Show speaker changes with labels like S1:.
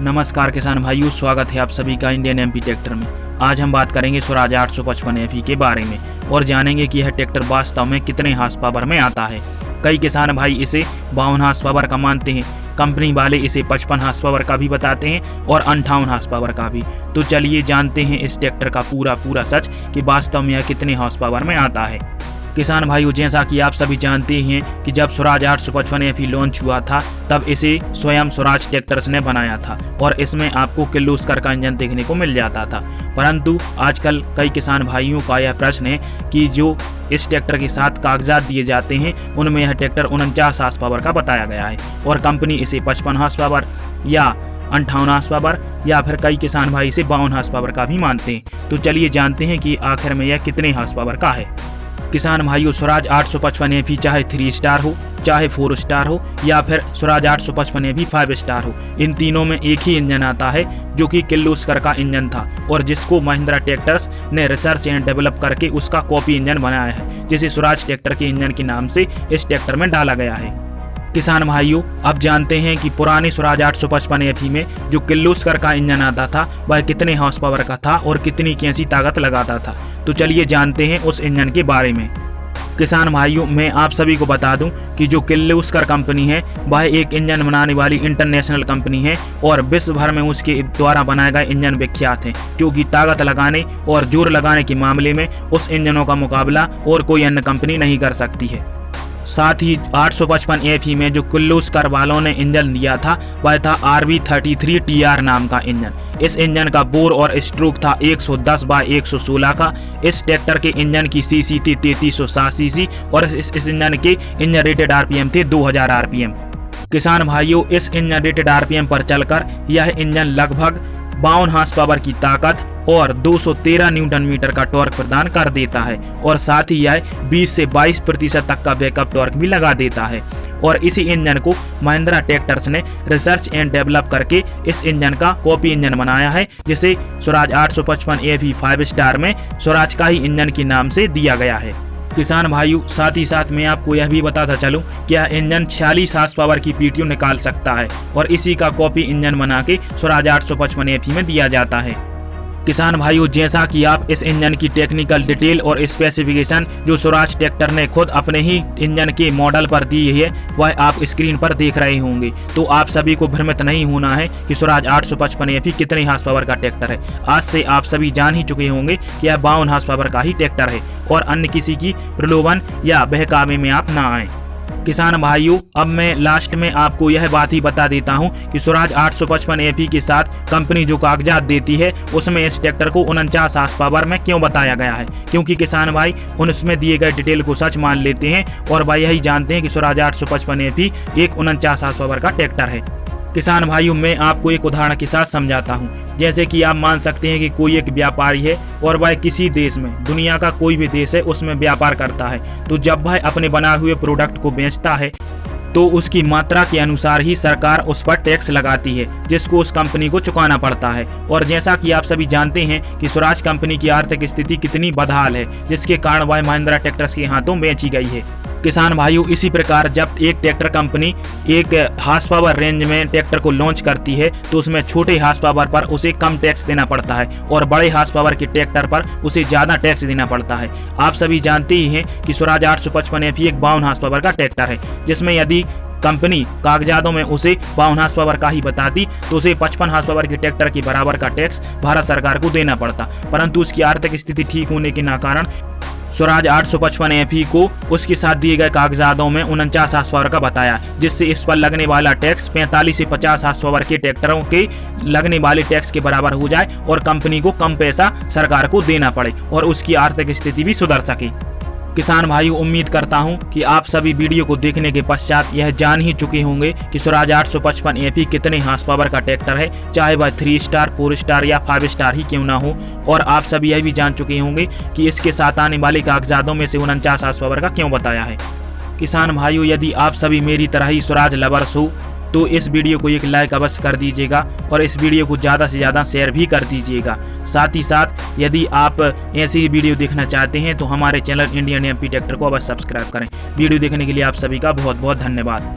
S1: नमस्कार किसान भाइयों, स्वागत है आप सभी का इंडियन एमपी ट्रैक्टर में। आज हम बात करेंगे स्वराज 855 एफई के बारे में और जानेंगे कि यह ट्रैक्टर वास्तव में कितने हॉर्स पावर में आता है। कई किसान भाई इसे 52 हॉर्स पावर का मानते हैं, कंपनी वाले इसे 55 हॉर्स पावर का भी बताते हैं और 58 हॉर्स पावर का भी। तो चलिए जानते हैं इस ट्रैक्टर का पूरा सच कि वास्तव में यह कितने हॉर्स पावर में आता है। किसान भाइयों, जैसा कि आप सभी जानते हैं कि जब स्वराज 855 एफई लॉन्च हुआ था तब इसे स्वयं स्वराज ट्रैक्टर्स ने बनाया था और इसमें आपको किर्लोस्कर का इंजन देखने को मिल जाता था। परंतु आजकल कई किसान भाइयों का यह प्रश्न है कि जो इस ट्रैक्टर के साथ कागजात दिए जाते हैं उनमें यह ट्रैक्टर 49 हॉर्स पावर का बताया गया है और कंपनी इसे 55 हॉर्स पावर या 58 हॉर्स पावर या फिर कई किसान भाई इसे 52 हॉर्स पावर का भी मानते हैं। तो चलिए जानते हैं कि आखिर में यह कितने हॉर्स पावर का है। किसान भाइयों, स्वराज 855 एफई चाहे 3 स्टार हो, चाहे 4 स्टार हो या फिर स्वराज 855 एफई 5 स्टार हो, इन तीनों में एक ही इंजन आता है जो कि किर्लोस्कर का इंजन था और जिसको महिंद्रा ट्रैक्टर्स ने रिसर्च एंड डेवलप करके उसका कॉपी इंजन बनाया है, जिसे स्वराज ट्रैक्टर के इंजन के नाम से इस ट्रैक्टर में डाला गया है। किसान भाइयों, अब जानते हैं कि पुराने स्वराज 855 एफई में जो किर्लोस्कर का इंजन आता था वह कितने हॉर्स पावर का था और कितनी कैसी ताकत लगाता था। तो चलिए जानते हैं उस इंजन के बारे में। किसान भाइयों, मैं आप सभी को बता दूं कि जो किर्लोस्कर कंपनी है वह एक इंजन बनाने वाली इंटरनेशनल कंपनी है और विश्व भर में उसके द्वारा बनाए गए इंजन विख्यात हैं, क्योंकि ताकत लगाने और जोर लगाने के मामले में उस इंजनों का मुकाबला और कोई अन्य कंपनी नहीं कर सकती है। साथ ही 855 एफई में जो किर्लोस्कर वालों ने इंजन दिया था वह था RB33 TR नाम का इंजन। इस इंजन का बोर और स्ट्रोक था 110/116 का। इस ट्रैक्टर के इंजन की सीसी थी 3360 सीसी और इस इंजन के इंजन रेटेड आरपीएम थे 2000 आरपीएम। किसान भाइयों, इस इंजन रेटेड आरपीएम पर चलकर यह इंजन लगभग 52 हॉर्स पावर की ताकत और 213 न्यूटन मीटर का टॉर्क प्रदान कर देता है और साथ ही यह 20 से 22% तक का बैकअप टॉर्क भी लगा देता है। और इसी इंजन को महिंद्रा ट्रैक्टर्स ने रिसर्च एंड डेवलप करके इस इंजन का कॉपी इंजन बनाया है, जिसे स्वराज 855 एफई 5 स्टार में स्वराज का ही इंजन के नाम से दिया गया है। किसान भाइयों, साथ ही साथ मैं आपको यह भी बताता चलूं कि यह इंजन 46 हॉर्स पावर की पीटीओ निकाल सकता है और इसी का कॉपी इंजन बना के स्वराज 855 एफई में दिया जाता है। किसान भाइयों, जैसा कि आप इस इंजन की टेक्निकल डिटेल और स्पेसिफिकेशन जो स्वराज ट्रैक्टर ने खुद अपने ही इंजन के मॉडल पर दी है वह आप स्क्रीन पर देख रहे होंगे, तो आप सभी को भ्रमित नहीं होना है कि स्वराज 855 एफई कितने हॉर्स पावर का ट्रैक्टर है। आज से आप सभी जान ही चुके होंगे कि यह 52 हॉर्स पावर का ही ट्रैक्टर है और अन्य किसी की प्रलोभन या बहकावे में आप ना आए। किसान भाइयों, अब मैं लास्ट में आपको यह बात ही बता देता हूं कि स्वराज 855 एफई के साथ कंपनी जो कागजात देती है उसमें इस ट्रैक्टर को 49 हॉर्स पावर में क्यों बताया गया है, क्योंकि किसान भाई उसमें दिए गए डिटेल को सच मान लेते हैं और वह यही जानते हैं कि स्वराज 855 एफई एक 49 हॉर्स पावर का ट्रैक्टर है। किसान भाइयों, मैं आपको एक उदाहरण के साथ समझाता हूं। जैसे कि आप मान सकते हैं कि कोई एक व्यापारी है और वह किसी देश में, दुनिया का कोई भी देश है, उसमें व्यापार करता है। तो जब वह अपने बनाए हुए प्रोडक्ट को बेचता है तो उसकी मात्रा के अनुसार ही सरकार उस पर टैक्स लगाती है, जिसको उस कंपनी को चुकाना पड़ता है। और जैसा कि आप सभी जानते हैं कि स्वराज कंपनी की आर्थिक स्थिति कितनी बदहाल है, जिसके कारण वह महिंद्रा ट्रैक्टर्स के हाथों बेची गई है। किसान भाइयों, इसी प्रकार जब एक ट्रैक्टर कंपनी एक हॉर्स पावर रेंज में ट्रैक्टर को लॉन्च करती है तो उसमें छोटे हॉर्स पावर पर उसे कम टैक्स देना पड़ता है और बड़े हॉर्स पावर के ट्रैक्टर पर उसे ज़्यादा टैक्स देना पड़ता है। आप सभी जानते ही हैं कि स्वराज 855 एफई एक 52 हॉर्स पावर का ट्रैक्टर है, जिसमें यदि कंपनी कागजातों में उसे 52 हॉर्स पावर का ही बताती तो उसे 55 हॉर्स पावर के ट्रैक्टर के बराबर का टैक्स भारत सरकार को देना पड़ता, परंतु उसकी आर्थिक स्थिति ठीक होने के कारण स्वराज 855 एफई को उसके साथ दिए गए कागजातों में 49 हॉर्स पावर का बताया, जिससे इस पर लगने वाला टैक्स 45 से 50 हॉर्स पावर के ट्रैक्टरों के लगने वाले टैक्स के बराबर हो जाए और कंपनी को कम पैसा सरकार को देना पड़े और उसकी आर्थिक स्थिति भी सुधर सके। किसान भाइयों, उम्मीद करता हूं कि आप सभी वीडियो को देखने के पश्चात यह जान ही चुके होंगे कि स्वराज 855 एफई कितने हॉर्स पावर का ट्रैक्टर है, चाहे वह 3 स्टार 4 स्टार या 5 स्टार ही क्यों ना हो। और आप सभी यह भी जान चुके होंगे कि इसके साथ आने वाले कागजातों में से 49 हॉर्स पावर का क्यों बताया है। किसान भाइयों, यदि आप सभी मेरी तरह ही स्वराज लवर्स हो तो इस वीडियो को एक लाइक अवश्य कर दीजिएगा और इस वीडियो को ज़्यादा से ज़्यादा शेयर भी कर दीजिएगा। साथ ही साथ यदि आप ऐसी ही वीडियो देखना चाहते हैं तो हमारे चैनल इंडियन एमपी ट्रैक्टर को अवश्य सब्सक्राइब करें। वीडियो देखने के लिए आप सभी का बहुत बहुत धन्यवाद।